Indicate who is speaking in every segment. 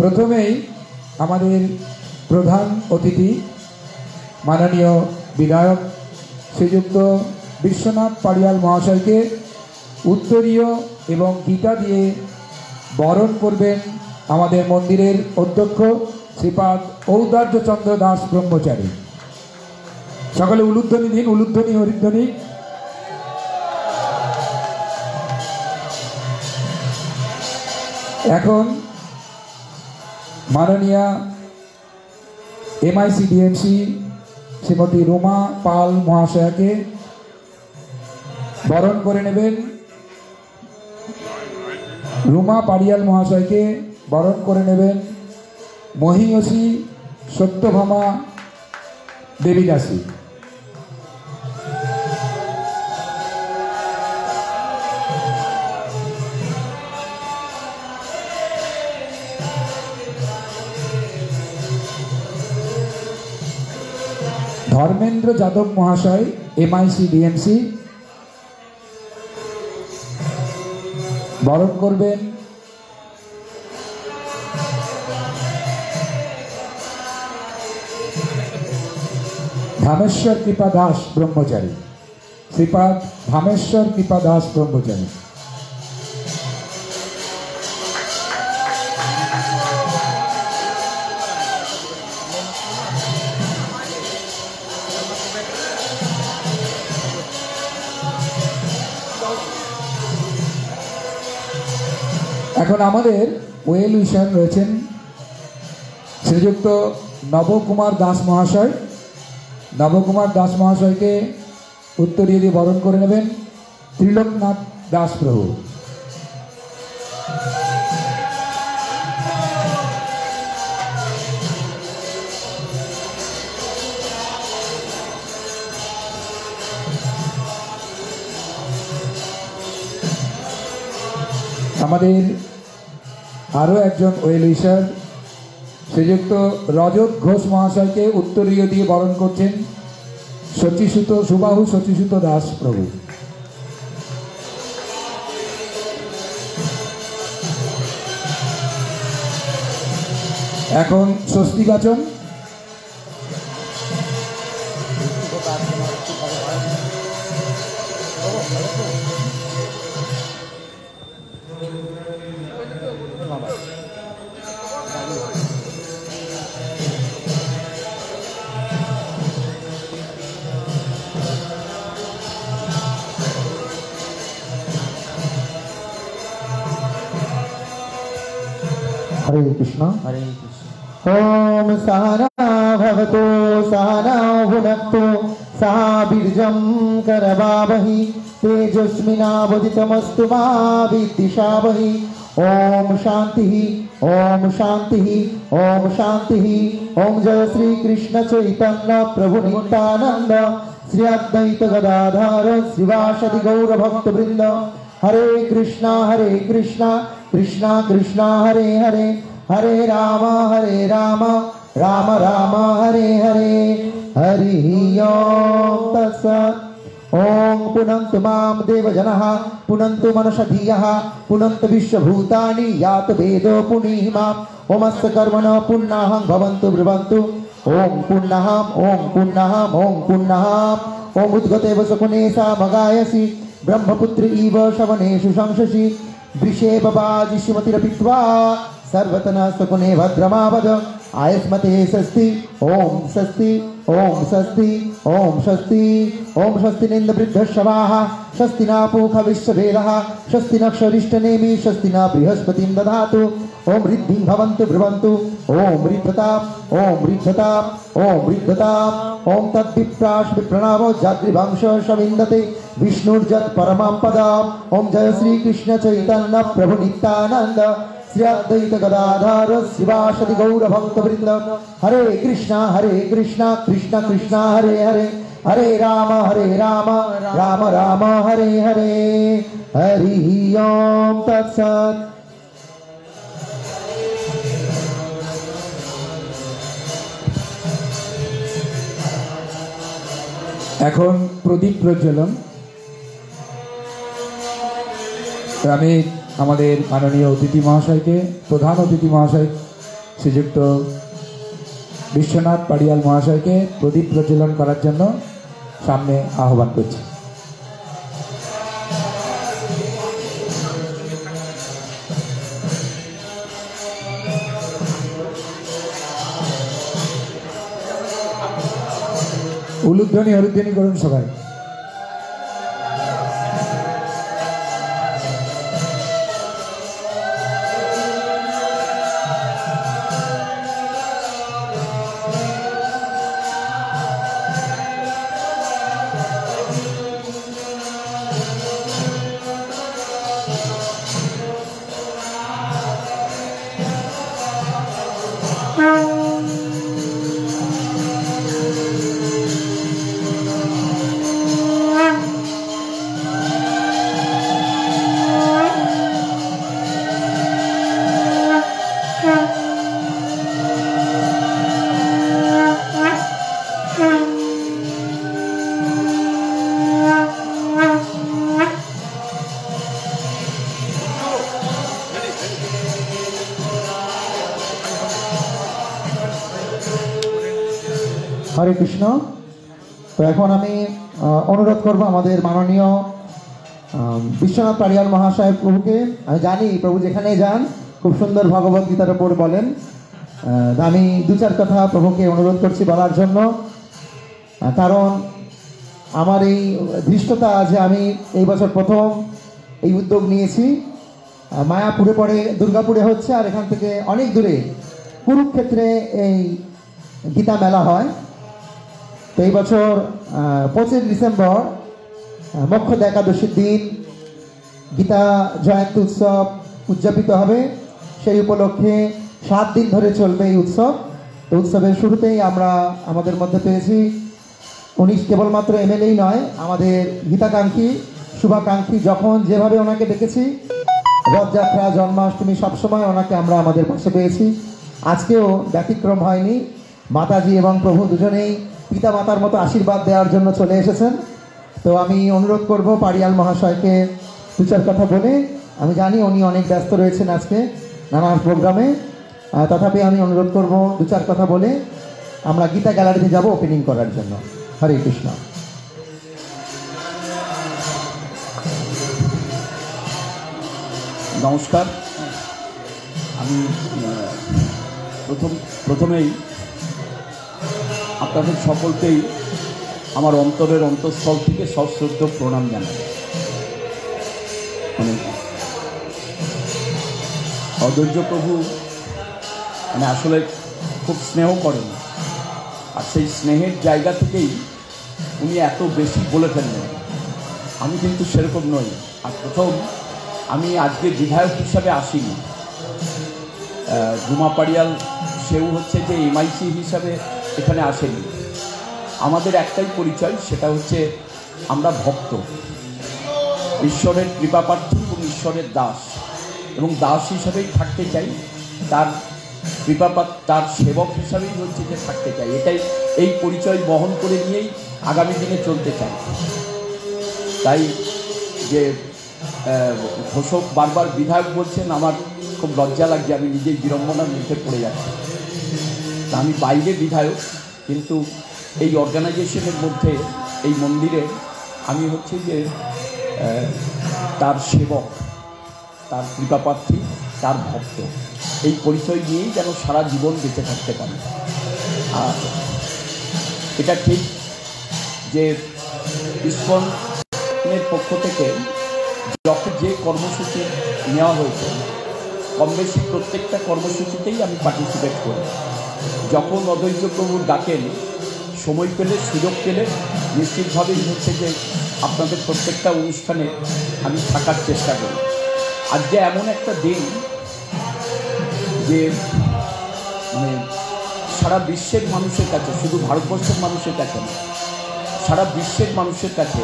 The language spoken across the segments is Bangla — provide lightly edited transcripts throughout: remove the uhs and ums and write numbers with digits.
Speaker 1: প্রথমেই আমাদের প্রধান অতিথি মাননীয় বিধায়ক শ্রীযুক্ত বিশ্বনাথ পাড়িয়াল মহাশয়কে উত্তরীয় এবং গীতা দিয়ে বরণ করবেন আমাদের মন্দিরের অধ্যক্ষ শ্রীপাদ ঔদার্য চন্দ্র দাস ব্রহ্মচারী। সকলে উলুধ্বনি দিন, উলুধ্বনি হরিধ্বনি। এখন মাননীয়া MIC DMC শ্রীমতী রুমা পাল মহাশয়াকে বরণ করে নেবেন। রুমা পাড়িয়াল মহাশয়কে বরণ করে নেবেন মহিয়সী সত্যভামা দেবীদাসী। ধর্মেন্দ্র যাদব মহাশয় MIC DMC বরণ করবেন ধামেশ্বর কৃপা দাস ব্রহ্মচারী, শ্রীপাদ ধামেশ্বর কৃপা দাস ব্রহ্মচারী। এখন আমাদের ওয়েল উইশার রয়েছেন শ্রীযুক্ত নবকুমার দাস মহাশয়। নবকুমার দাস মহাশয়কে উত্তরীয় দিয়ে বরণ করে নেবেন ত্রিলোকনাথ দাস প্রভু। আমাদের আরও একজন ওয়েল উইশার শ্রীযুক্ত রজত ঘোষ মহাশয়কে উত্তরীয় দিয়ে বরণ করছেন শচীসুত সুবাহু শচীসুত দাস প্রভু। এখন স্বস্তি বাচন।
Speaker 2: हरे कृष्णा
Speaker 3: हरे कृष्ण।
Speaker 2: ओम सहना भवतु सहना भुनक्तु सह बीर्जं करवावहि तेजस्विनावदितमस्तु मा विद्विषावहि। ओम शांति ओम शांति ओम शांति। ओम जय श्री कृष्ण चैतन्य प्रभु नित्यानंद श्री अद्वैत गदाधर श्रीवासदि गौर भक्त वृंद। हरे कृष्णा कृष्णा कृष्णा हरे हरे हरे राम राम राम हरे हरे। हरि ओम तत्सत्। ओम पुनन्तु मां देवजनः पुनन्तु मनसधियः पुनन्तु विश्वभूतानि यात वेदो पुनीहिमाम्। ओमस्य कर्मणः पुण्यः भवन्तु ब्रुवन्तु। ओम पुण्यः ओम पुण्यः ओम पुण्यः। ओम उद्गते वसकुने सा मगायसि ब्रह्मपुत्र इव शवनेषु शंससि। वृषे बबाजि सुमतिरपित्वा सर्वतनः सकुने भद्रमावद। आयस्मते स्वस्ति ओम स्वस्ति ओम स्वस्ति ओम स्वस्ति ओम स्वस्ति निन्दवृद्धश्रवाः स्वस्ति न पूषा विश्ववेदः स्वस्ति न क्षरिष्ठनेमि स्वस्ति न बृहस्पतिं दधातु। ओम ऋद्धिं भवन्तु ब्रुवन्तु। ओम ऋद्धताम् ओम ऋद्धताम् ओम ऋद्धताम्। ओम तद्विप्राश विप्रणवो जाद्रिवंश शविन्दते विष्णुर्जत् परमं पदम्। ओम जय श्री कृष्ण चैतन्य प्रभु नित्यानंद श्री अद्वैत गदाधर श्रीवासदि गौर भक्त वृंद। हरे कृष्णा कृष्ण कृष्ण हरे हरे हरे राम राम राम हरे हरे। हरि ओम तत्सत्।
Speaker 1: এখন প্রদীপ প্রজ্বলন। আমি আমাদের মাননীয় অতিথি মহাশয়কে, প্রধান অতিথি মহাশয় শ্রীযুক্ত বিশ্বনাথ পাড়িয়াল মহাশয়কে প্রদীপ প্রজ্বলন করার জন্য সামনে আহ্বান করছি। উলুধ্বনি হরিধ্বনি করুন সবাই।
Speaker 2: হরে কৃষ্ণ। তো এখন আমি অনুরোধ করব আমাদের মাননীয় বিশ্বনাথ পাড়িয়াল মহাশয় প্রভুকে। আমি জানি প্রভু যেখানে যান খুব সুন্দর ভগবত গীতার ওপর বলেন। আমি দু চার কথা প্রভুকে অনুরোধ করছি বলার জন্য, কারণ আমার এই ধৃষ্টতা যে আমি এই বছর প্রথম এই উদ্যোগ নিয়েছি। মায়াপুরে পরে দুর্গাপুরে হচ্ছে, আর এখান থেকে অনেক দূরে কুরুক্ষেত্রে এই গীতা মেলা হয়। তো এই বছর 25 ডিসেম্বর মোক্ষদ একাদশীর দিন গীতা জয়ন্তী উৎসব উদযাপিত হবে। সেই উপলক্ষে 7 দিন ধরে চলবে এই উৎসব। তো উৎসবের শুরুতেই আমরা আমাদের মধ্যে পেয়েছি উনি কেবলমাত্র এমএলএই নয়, আমাদের গীতাকাঙ্ক্ষী শুভাকাঙ্ক্ষী। যখন যেভাবে ওনাকে ডেকেছি, রথযাত্রা জন্মাষ্টমী সবসময় ওনাকে আমরা আমাদের পাশে পেয়েছি। আজকেও ব্যতিক্রম হয়নি। মাতাজি এবং প্রভু দুজনেই পিতা মাতার মতো আশীর্বাদ দেওয়ার জন্য চলে এসেছেন। তো আমি অনুরোধ করব পাড়িয়াল মহাশয়কে দু চার কথা বলে। আমি জানি উনি অনেক ব্যস্ত রয়েছেন আজকে নানান প্রোগ্রামে, তথাপি আমি অনুরোধ করব দু চার কথা বলে আমরা গীতা গ্যালারিতে যাব ওপেনিং করার জন্য। হরে কৃষ্ণ।
Speaker 3: নমস্কার। আমি প্রথমেই আপনাদের সকলকেই আমার অন্তরের অন্তঃস্থল থেকে সশ্রদ্ধ প্রণাম জানাই। অধৈর্য প্রভু আসলে খুব স্নেহ করেন, আর সেই স্নেহের জায়গা থেকেই উনি এত বেশি বলে ফেললেন। আমি কিন্তু সেরকম নই। আর প্রথম আমি আজকে বিধায়ক হিসাবে আসিনি। ঝুমা পাড়িয়াল সেও হচ্ছে যে এমআইসি হিসাবে এখানে আসেনি। আমাদের একটাই পরিচয়, সেটা হচ্ছে আমরা ভক্ত, ঈশ্বরের কৃপাপ্রার্থী এবং ঈশ্বরের দাস, এবং দাস হিসাবেই থাকতে চাই, তার তার সেবক হিসাবেই হচ্ছে যে থাকতে চাই। এই পরিচয় বহন করে নিয়েই আগামী দিনে চলতে চাই। তাই যে ঘোষক বারবার বিধায়ক বলছেন, আমার খুব লজ্জা লাগছে, আমি নিজেই বিড়ম্বনার মুখে পড়ে যাচ্ছি। তা আমি বাইরে বিধায়ক, কিন্তু এই অর্গানাইজেশনের মধ্যে এই মন্দিরে আমি হচ্ছে যে তার সেবক, তার কৃপাপ্রার্থী, তার ভক্ত। এই পরিচয় নিয়েই যেন সারা জীবন বেঁচে থাকতে পারে। আর এটা ঠিক যে ইসকনের পক্ষ থেকে যখন যে কর্মসূচি নেওয়া হয়েছে, কম বেশি প্রত্যেকটা কর্মসূচিতেই আমি পার্টিসিপেট করি। যখন অধৈর্য প্রভুর ডাকেন, সময় পেলে, সুযোগ পেলে নিশ্চিতভাবেই হচ্ছে যে আপনাদের প্রত্যেকটা অনুষ্ঠানে আমি থাকার চেষ্টা করি। আজকে এমন একটা দিন যে সারা বিশ্বের মানুষের কাছে, শুধু ভারতবর্ষের মানুষের কাছে না, সারা বিশ্বের মানুষের কাছে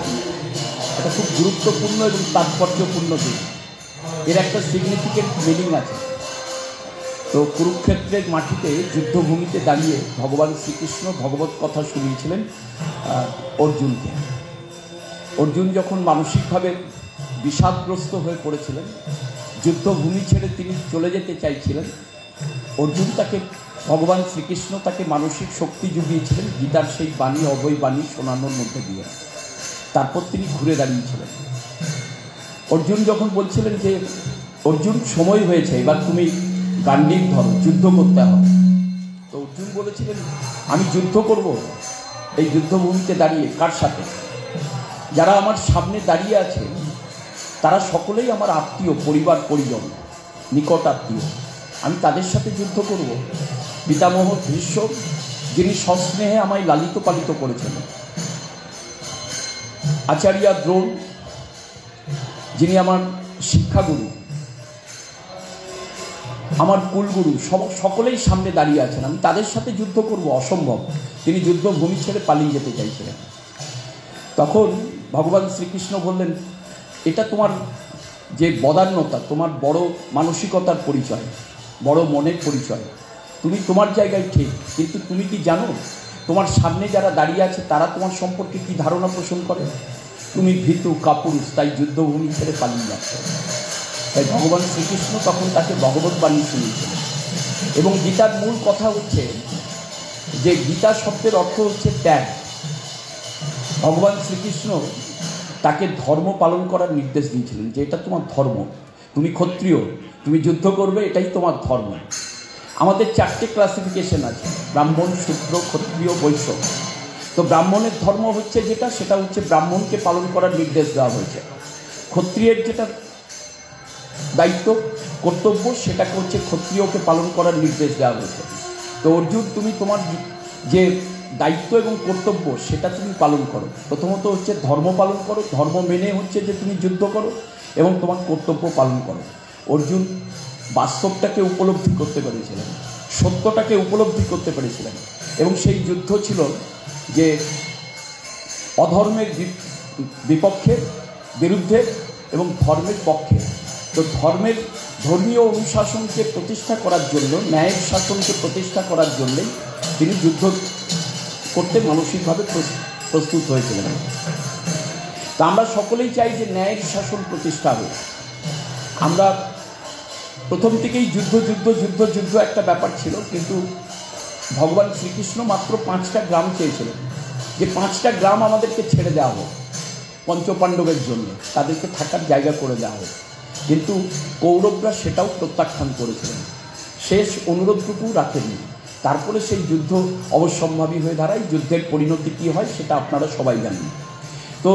Speaker 3: এটা খুব গুরুত্বপূর্ণ এবং তাৎপর্যপূর্ণ দিন। এর একটা সিগনিফিকেন্ট মিনিং আছে। তো কুরুক্ষেত্রের মাটিতে, যুদ্ধভূমিতে দাঁড়িয়ে ভগবান শ্রীকৃষ্ণ ভগবত কথা শুনিয়েছিলেন অর্জুনকে। অর্জুন যখন মানসিকভাবে বিষাদগ্রস্ত হয়ে পড়েছিলেন, যুদ্ধভূমি ছেড়ে তিনি চলে যেতে চাইছিলেন, অর্জুন তাকে ভগবান শ্রীকৃষ্ণ তাকে মানসিক শক্তি জুগিয়েছিলেন গীতার সেই বাণী অভয় বাণী শোনানোর মধ্যে দিয়ে। তারপর তিনি ঘুরে দাঁড়িয়েছিলেন। অর্জুন যখন বলছিলেন যে অর্জুন সময় হয়েছে, এবার তুমি গান্ডীব ধরো, যুদ্ধ করতে হবে, তো অর্জুন বলেছিলেন আমি যুদ্ধ করব এই যুদ্ধভূমিতে দাঁড়িয়ে কার সাথে? যারা আমার সামনে দাঁড়িয়ে আছে তারা সকলেই আমার আত্মীয়, পরিবার পরিজন, নিকট আত্মীয়, আমি তাদের সাথে যুদ্ধ করব? পিতামহ ভীষ্ম, যিনি সস্নেহে আমায় লালিত পালিত করেছেন, আচার্য দ্রোণ, যিনি আমার শিক্ষাগুরু, আমার কুলগুরু, সকলেই সামনে দাঁড়িয়ে আছেন, আমি তাদের সাথে যুদ্ধ করব? অসম্ভব। তিনি যুদ্ধভূমি ছেড়ে পালিয়ে যেতে চাইছিলেন। তখন ভগবান শ্রীকৃষ্ণ বললেন এটা তোমার যে বদান্যতা, তোমার বড় মানসিকতার পরিচয়, বড় মনের পরিচয়, তুমি তোমার জায়গায় ঠিক, কিন্তু তুমি কি জানো তোমার সামনে যারা দাঁড়িয়ে আছে তারা তোমার সম্পর্কে কি ধারণা পোষণ করে? তুমি ভীতু কাপুরুষ, তাই যুদ্ধভূমি ছেড়ে পালিয়ে যাচ্ছ। তাই ভগবান শ্রীকৃষ্ণ তখন তাকে ভগবত বাণী শুনিয়েছিলেন। এবং গীতার মূল কথা হচ্ছে যে গীতা শব্দের অর্থ হচ্ছে ত্যাগ। ভগবান শ্রীকৃষ্ণ তাকে ধর্ম পালন করার নির্দেশ দিয়েছিলেন যে এটা তোমার ধর্ম, তুমি ক্ষত্রিয়, তুমি যুদ্ধ করবে, এটাই তোমার ধর্ম। আমাদের 4টে ক্লাসিফিকেশন আছে, ব্রাহ্মণ, শূদ্র, ক্ষত্রিয়, বৈশ্য। তো ব্রাহ্মণের ধর্ম হচ্ছে যেটা, সেটা হচ্ছে ব্রাহ্মণকে পালন করার নির্দেশ দেওয়া হয়েছে। ক্ষত্রিয়ের যেটা দায়িত্ব কর্তব্য, সেটাকে হচ্ছে ক্ষত্রিয়কে পালন করার নির্দেশ দেওয়া হয়েছে। তো অর্জুন, তুমি তোমার যে দায়িত্ব এবং কর্তব্য সেটা তুমি পালন করো। প্রথমত হচ্ছে ধর্ম পালন করো, ধর্ম মেনে হচ্ছে যে তুমি যুদ্ধ করো এবং তোমার কর্তব্য পালন করো। অর্জুন বাস্তবটাকে উপলব্ধি করতে পেরেছিলেন, সত্যটাকে উপলব্ধি করতে পেরেছিলেন, এবং সেই যুদ্ধ ছিল যে অধর্মের বিপক্ষে, বিরুদ্ধে এবং ধর্মের পক্ষে। তো ধর্মীয় অনুশাসনকে প্রতিষ্ঠা করার জন্য, ন্যায়ের শাসনকে প্রতিষ্ঠা করার জন্যই তিনি যুদ্ধ করতে মানসিকভাবে প্রস্তুত হয়েছিলেন। তা আমরা সকলেই চাই যে ন্যায়ের শাসন প্রতিষ্ঠা হোক। আমরা প্রথম থেকেই যুদ্ধ যুদ্ধ যুদ্ধ যুদ্ধ একটা ব্যাপার ছিল, কিন্তু ভগবান শ্রীকৃষ্ণ মাত্র 5টা গ্রাম চেয়েছিলেন, যে 5টা গ্রাম আমাদেরকে ছেড়ে দেওয়া হোক পঞ্চপাণ্ডবের জন্য, তাদেরকে থাকার জায়গা করে দেওয়া হোক। কিন্তু কৌরবরা সেটাও প্রত্যাখ্যান করেছিলেন, শেষ অনুরোধটুকু রাখেননি। তারপরে সেই যুদ্ধ অবশ্যম্ভাবী হয়ে দাঁড়ায়। যুদ্ধের পরিণতি কী হয় সেটা আপনারা সবাই জানেন। তো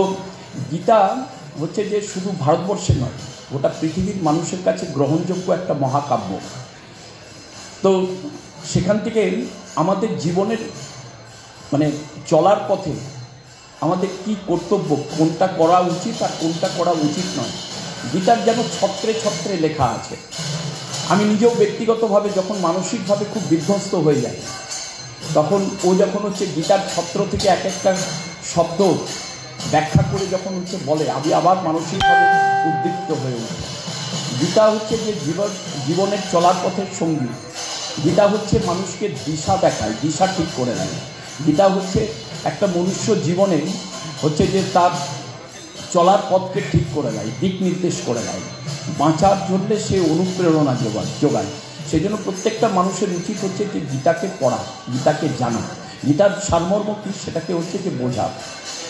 Speaker 3: গীতা হচ্ছে যে শুধু ভারতবর্ষে নয়, গোটা পৃথিবীর মানুষের কাছে গ্রহণযোগ্য একটা মহাকাব্য। তো সেখান থেকে আমাদের জীবনের মানে চলার পথে আমাদের কি কর্তব্য, কোনটা করা উচিত আর কোনটা করা উচিত নয়, গীতার যেন ছত্রে ছত্রে লেখা আছে। আমি নিজেও ব্যক্তিগতভাবে যখন মানসিকভাবে খুব বিধ্বস্ত হয়ে যাই, তখন ও যখন হচ্ছে গীতার ছত্র থেকে এক একটা শব্দ ব্যাখ্যা করে যখন হচ্ছে বলে, আমি আবার মানসিকভাবে উদ্দীপ্ত হয়ে উঠি। গীতা হচ্ছে যে জীবনের চলার পথের সঙ্গী। গীতা হচ্ছে মানুষকে দিশা দেখায়, দিশা ঠিক করে দেয়। গীতা হচ্ছে একটা মনুষ্য জীবনে হচ্ছে যে তার চলার পথকে ঠিক করে দেয়, দিক নির্দেশ করে দেয়, বাঁচার জন্য সে অনুপ্রেরণা যোগায়। সেই জন্য প্রত্যেকটা মানুষের উচিত হচ্ছে যে গীতাকে পড়া, গীতাকে জানা, গীতার সারমর্ম কী সেটাকে হচ্ছে যে বোঝা,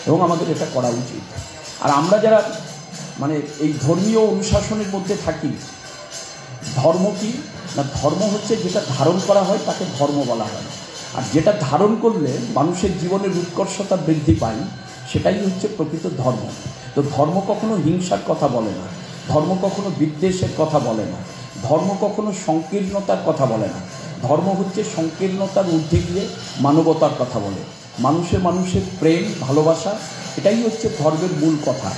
Speaker 3: এবং আমাদের এটা করা উচিত। আর আমরা যারা মানে এই ধর্মীয় অনুশাসনের মধ্যে থাকি, ধর্ম কি না, ধর্ম হচ্ছে যেটা ধারণ করা হয় তাকে ধর্ম বলা হয়, আর যেটা ধারণ করলে মানুষের জীবনের উৎকর্ষতা বৃদ্ধি পায় সেটাই হচ্ছে প্রকৃত ধর্ম। তো ধর্ম কখনো হিংসার কথা বলে না, ধর্ম কখনো বিদ্বেষের কথা বলে না, ধর্ম কখনো সংকীর্ণতার কথা বলে না। ধর্ম হচ্ছে সংকীর্ণতার ঊর্ধ্বে গিয়ে মানবতার কথা বলে, মানুষের প্রেম ভালোবাসা, এটাই হচ্ছে ধর্মের মূল কথা।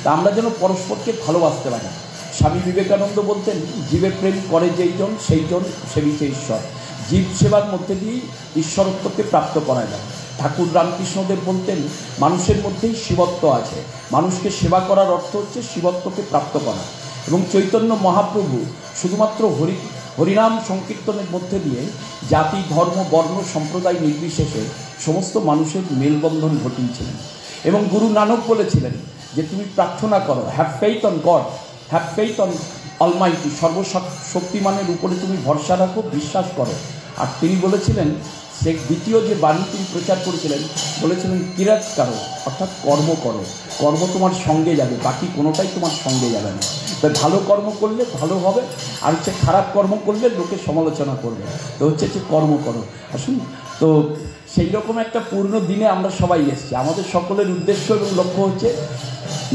Speaker 3: তা আমরা যেন পরস্পরকে ভালোবাসতে পারি। স্বামী বিবেকানন্দ বলতেন, জীবে প্রেম করে যেইজন সেইজন সেবিছে ঈশ্বর। জীব সেবার মধ্যে দিয়েই ঈশ্বরত্বকে প্রাপ্ত করা যায়। ঠাকুর রামকৃষ্ণদেব বলতেন, মানুষের মধ্যেই শিবত্ব আছে, মানুষকে সেবা করার অর্থ হচ্ছে শিবত্বকে প্রাপ্ত করা। এবং চৈতন্য মহাপ্রভু শুধুমাত্র হরিনাম সংকীর্তনের মধ্যে দিয়ে জাতি ধর্ম বর্ণ সম্প্রদায় নির্বিশেষে সমস্ত মানুষের মেলবন্ধন ঘটিয়েছিলেন। এবং গুরু নানক বলেছিলেন যে তুমি প্রার্থনা করো, have faith on God, have faith on almighty, শক্তিমানের উপরে তুমি ভরসা রাখো, বিশ্বাস করো। আর তিনি বলেছিলেন, সে দ্বিতীয় যে বাণী তিনি প্রচার করেছিলেন, বলেছিলেন কিরাত করো, অর্থাৎ কর্ম করো। কর্ম তোমার সঙ্গে যাবে, বাকি কোনোটাই তোমার সঙ্গে যাবে না। তাই ভালো কর্ম করলে ভালো হবে, আর হচ্ছে খারাপ কর্ম করলে লোকে সমালোচনা করবে। তো হচ্ছে যে কর্ম করো। আসুন, তো সেই রকম একটা পূর্ণ দিনে আমরা সবাই এসেছি। আমাদের সকলের উদ্দেশ্য এবং লক্ষ্য হচ্ছে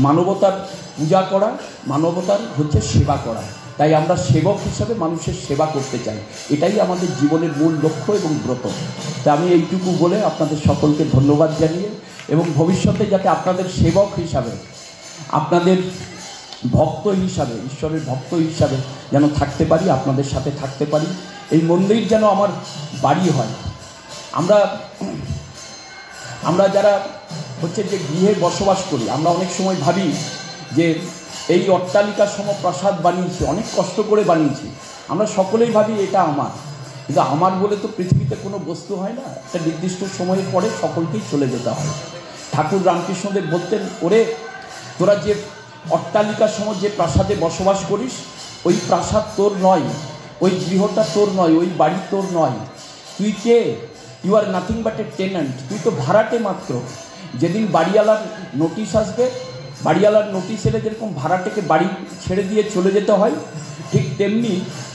Speaker 3: মানবতার পূজা করা, মানবতার হচ্ছে সেবা করা। তাই আমরা সেবক হিসাবে মানুষের সেবা করতে চাই, এটাই আমাদের জীবনের মূল লক্ষ্য এবং ব্রত। তা আমি এইটুকু বলে আপনাদের সকলকে ধন্যবাদ জানিয়ে, এবং ভবিষ্যতে যাতে আপনাদের সেবক হিসাবে, আপনাদের ভক্ত হিসাবে, ঈশ্বরের ভক্ত হিসাবে যেন থাকতে পারি, আপনাদের সাথে থাকতে পারি। এই মন্দির যেন আমার বাড়ি হয়। আমরা যারা হচ্ছে যে গৃহে বসবাস করি, আমরা অনেক সময় ভাবি যে এই অট্টালিকার সম প্রাসাদ বানিয়েছি, অনেক কষ্ট করে বানিয়েছি। আমরা সকলেই ভাবি এটা আমার, কিন্তু আমার বলে তো পৃথিবীতে কোনো বস্তু হয় না। একটা নির্দিষ্ট সময়ের পরে সকলকেই চলে যেতে হয়। ঠাকুর রামকৃষ্ণদেব বলতেন, ওরে তোরা যে অট্টালিকার সম যে প্রাসাদে বসবাস করিস, ওই প্রাসাদ তোর নয়, ওই গৃহটা তোর নয়, ওই বাড়ি তোর নয়। তুই কে? You are nothing but a tenant. তুই তো ভাড়াটে মাত্র। যেদিন বাড়িওয়ালার নোটিশ আসবে, বাড়িওয়ালার নোটিশ এলে যেরকম ভাড়াটেকে বাড়ি ছেড়ে দিয়ে চলে যেতে হয়, ঠিক তেমনি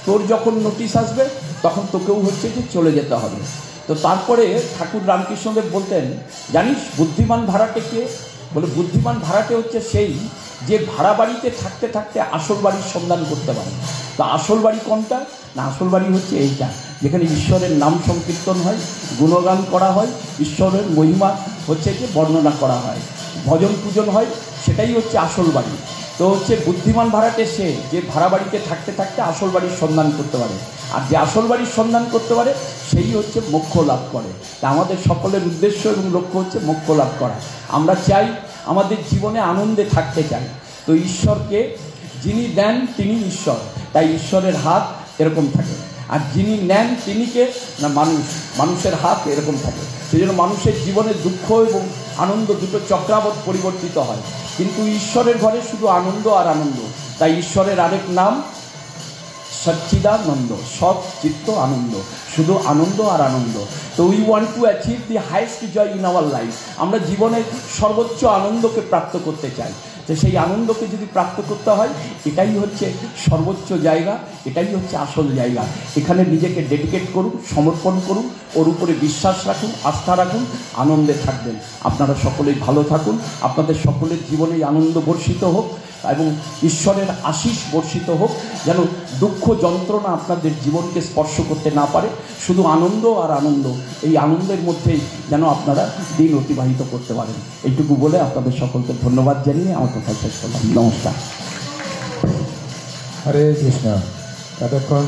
Speaker 3: তোর যখন নোটিশ আসবে তখন তোকেও হচ্ছে যে চলে যেতে হবে। তো তারপরে ঠাকুর রামকৃষ্ণদেব বলতেন, জানিস বুদ্ধিমান ভাড়াটে কে? বলে বুদ্ধিমান ভাড়াটে হচ্ছে সেই যে ভাড়া বাড়িতে থাকতে থাকতে আসল বাড়ির সন্ধান করতে পারে। তো আসল বাড়ি কোনটা? না, আসল বাড়ি হচ্ছে এইটা, যেখানে ঈশ্বরের নাম সংকীর্তন হয়, গুণগান করা হয়, ঈশ্বরের মহিমা হচ্ছে যে বর্ণনা করা হয়, ভজন পূজন হয়, সেটাই হচ্ছে আসল বাড়ি। তো হচ্ছে বুদ্ধিমান ভাড়াটে সে যে ভাড়া বাড়িতে থাকতে থাকতে আসল বাড়ির সন্ধান করতে পারে, আর যে আসল বাড়ির সন্ধান করতে পারে সেই হচ্ছে মোক্ষ লাভ করে। তা আমাদের সকলের উদ্দেশ্য এবং লক্ষ্য হচ্ছে মোক্ষ লাভ করা। আমরা চাই আমাদের জীবনে আনন্দে থাকতে চাই। তো ঈশ্বরকে যিনি দেন তিনি ঈশ্বর, তাই ঈশ্বরের হাত এরকম থাকে। আর যিনি নেন তিনি কে? না মানুষ, মানুষের হাত এরকম থাকে। সেই জন্য মানুষের জীবনে দুঃখ এবং আনন্দ দুটো চক্রাবত পরিবর্তিত হয়, কিন্তু ঈশ্বরের ঘরে শুধু আনন্দ আর আনন্দ। তাই ঈশ্বরের আরেক নাম সচ্চিদানন্দ, সৎ চিত্ত আনন্দ, শুধু আনন্দ আর আনন্দ। তো we want to achieve the highest joy in our life. আমরা জীবনের সর্বোচ্চ আনন্দকে প্রাপ্ত করতে চাই। তো সেই আনন্দকে যদি প্রাপ্ত করতে হয়, এটাই হচ্ছে সর্বোচ্চ জায়গা, এটাই হচ্ছে আসল জায়গা। এখানে নিজেকে ডেডিকেট করুন, সমর্পণ করুন, ওর উপরে বিশ্বাস রাখুন, আস্থা রাখুন, আনন্দে থাকবেন। আপনারা সকলেই ভালো থাকুন, আপনাদের সকলের জীবনেই আনন্দ বর্ষিত হোক এবং ঈশ্বরের আশীষ বর্ষিত হোক, যেন দুঃখ যন্ত্রণা আপনাদের জীবনকে স্পর্শ করতে না পারে। শুধু আনন্দ আর আনন্দ, এই আনন্দের মধ্যেই যেন আপনারা দিন অতিবাহিত করতে পারেন। এইটুকু বলে আপনাদের সকলকে ধন্যবাদ জানিয়ে আমার কথা শেষ করলাম। নমস্কার।
Speaker 1: হরে কৃষ্ণ। এতক্ষণ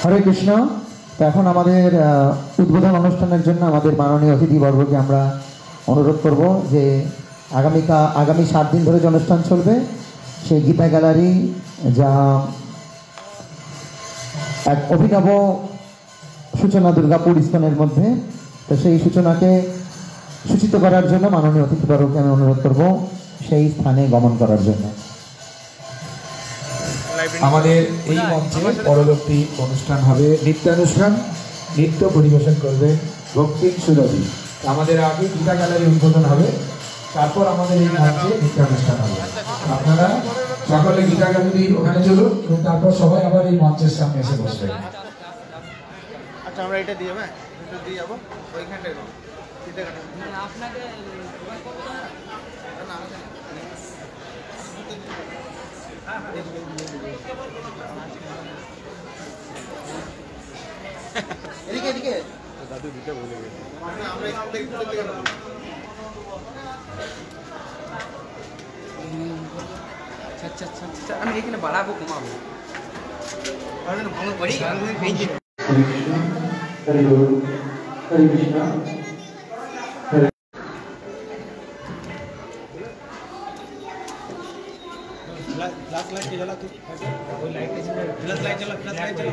Speaker 2: হরে কৃষ্ণ। তো এখন আমাদের উদ্বোধন অনুষ্ঠানের জন্য আমাদের মাননীয় অতিথিবর্গকে আমরা অনুরোধ করব যে আগামী 7 দিন ধরে যে অনুষ্ঠান চলবে, সেই গীতা গ্যালারি যা এক অভিনব সূচনা দুর্গাপুর ইস্কনের মধ্যে, তো সেই সূচনাকে সূচিত করার জন্য মাননীয় অতিথিবর্গকে আমি অনুরোধ করব সেই স্থানে গমন করার জন্য।
Speaker 1: আমাদের এই মঞ্চে পরবর্তী অনুষ্ঠান হবে নৃত্যানুষ্ঠান। নৃত্য পরিবেশন করবে ভক্তিম সুরভি। আমাদের আগে গীতা গ্যালারি উদ্বোধন হবে, তারপর আমাদের এই মঞ্চে নৃত্যানুষ্ঠান হবে। আপনারা সকলে গীতা গ্যালারি ওখানে চলুন এবং তারপর সবাই আবার এই মঞ্চের সামনে এসে বসবেন।
Speaker 4: আচ্ছা, আমরা এটা দিয়ে যাবো, এটা দিয়ে যাবো ওইখানটায় আপনাকে এদিকে এদিকে দাদু দিতে ভুলে গেছে। আমরা এখান থেকে ঘুরতে গেলাম। আচ্ছা, আমি এখানে বাড়াবো কমাবো, ভালো করি।
Speaker 2: হরে গুরু, হরে কৃষ্ণ।
Speaker 4: फ्लैश लाइट के जला तू, कोई लाइट नहीं, फ्लैश लाइट जला, फ्लैश लाइट जला।